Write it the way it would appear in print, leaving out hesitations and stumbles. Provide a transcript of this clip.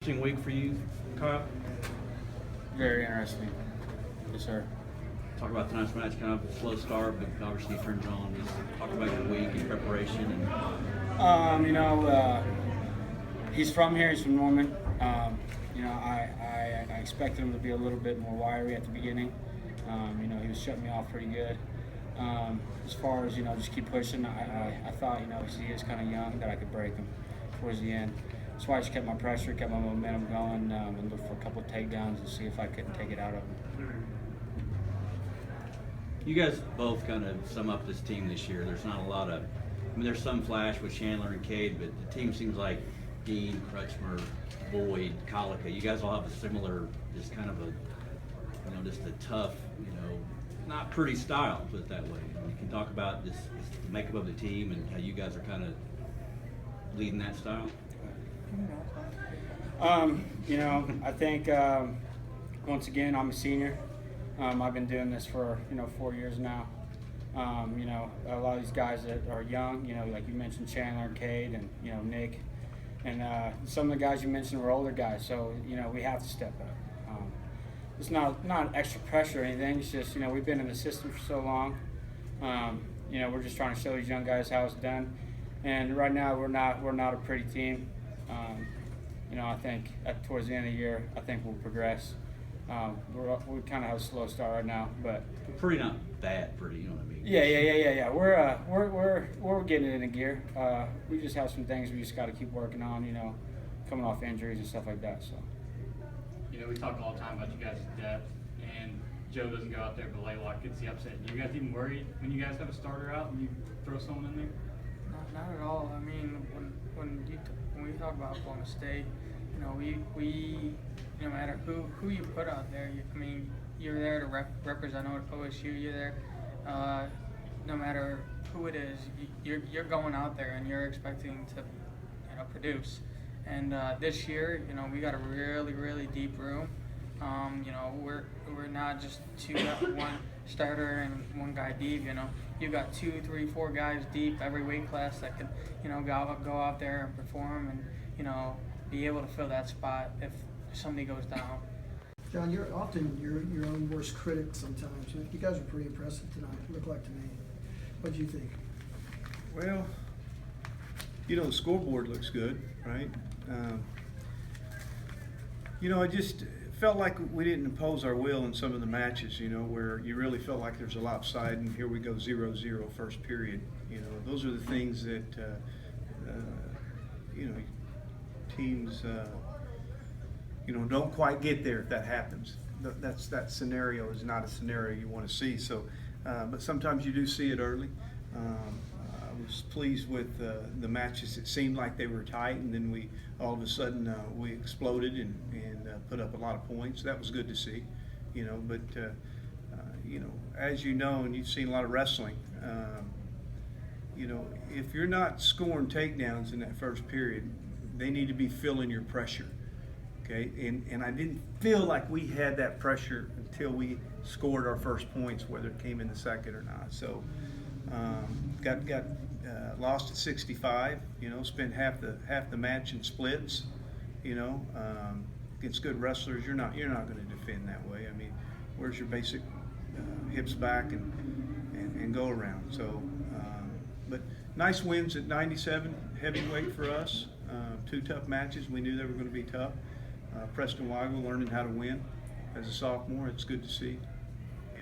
Interesting week for you, Kyle. Very interesting. Yes, sir. Talk about tonight's match, kind of a slow start, but obviously turns on. Just talk about your week and preparation. He's from here. He's from Norman. I expected him to be a little bit more wiry at the beginning. He was shutting me off pretty good. As far as just keep pushing, I thought he is kind of young that I could break him towards the end. That's why I just kept my pressure, kept my momentum going, and looked for a couple of takedowns and see if I couldn't take it out of him. You guys both kind of sum up this team this year. There's not a lot of, there's some flash with Chandler and Cade, but the team seems like Dean, Crutchmer, Boyd, Colica. You guys all have a similar, just kind of a, just a tough, not pretty style, put it that way. You can talk about just the makeup of the team and how you guys are kind of leading that style. I think once again I'm a senior. I've been doing this for 4 years now. A lot of these guys that are young, like you mentioned Chandler, Cade, and Nick, and some of the guys you mentioned were older guys. So we have to step up. It's not extra pressure or anything. It's just we've been in the system for so long. We're just trying to show these young guys how it's done. And right now we're not a pretty team. I think towards the end of the year, I think we'll progress. We kind of have a slow start right now, but Pretty not bad, pretty. You know what I mean? Yeah. We're getting it in gear. We just have some things we just got to keep working on. Coming off injuries and stuff like that. So. We talk all the time about you guys' depth, and Joe doesn't go out there, but Laylock gets the upset. Do you guys even worry when you guys have a starter out and you throw someone in there? Not at all. I mean, when we talk about Oklahoma State, we no matter who you put out there, you're there to represent OSU. You're there, no matter who it is. You're going out there and you're expecting to, produce. And this year, we got a really deep room. We're not just one starter and one guy deep. You got 2, 3, 4 guys deep every weight class that could, go out there and perform and, be able to fill that spot if somebody goes down. John, you're often your own worst critic sometimes. You guys are pretty impressive tonight, look like to me. What do you think? Well, the scoreboard looks good, right? I just felt like we didn't impose our will in some of the matches, where you really felt like there's a lopside, and here we go 0-0 first period. Those are the things that, teams, don't quite get there if that happens. That scenario is not a scenario you want to see. So, but sometimes you do see it early. I was pleased with the matches. It seemed like they were tight, and then we all of a sudden we exploded and put up a lot of points. That was good to see, But as you know, and you've seen a lot of wrestling, if you're not scoring takedowns in that first period, they need to be feeling your pressure. Okay, and I didn't feel like we had that pressure until we scored our first points, whether it came in the second or not. So got lost at 65. Spent half the match in splits. Against good wrestlers, you're not going to defend that way. Where's your basic hips back and go around? So, but nice wins at 97 heavyweight for us. 2 tough matches. We knew they were going to be tough. Preston Weigel learning how to win as a sophomore. It's good to see.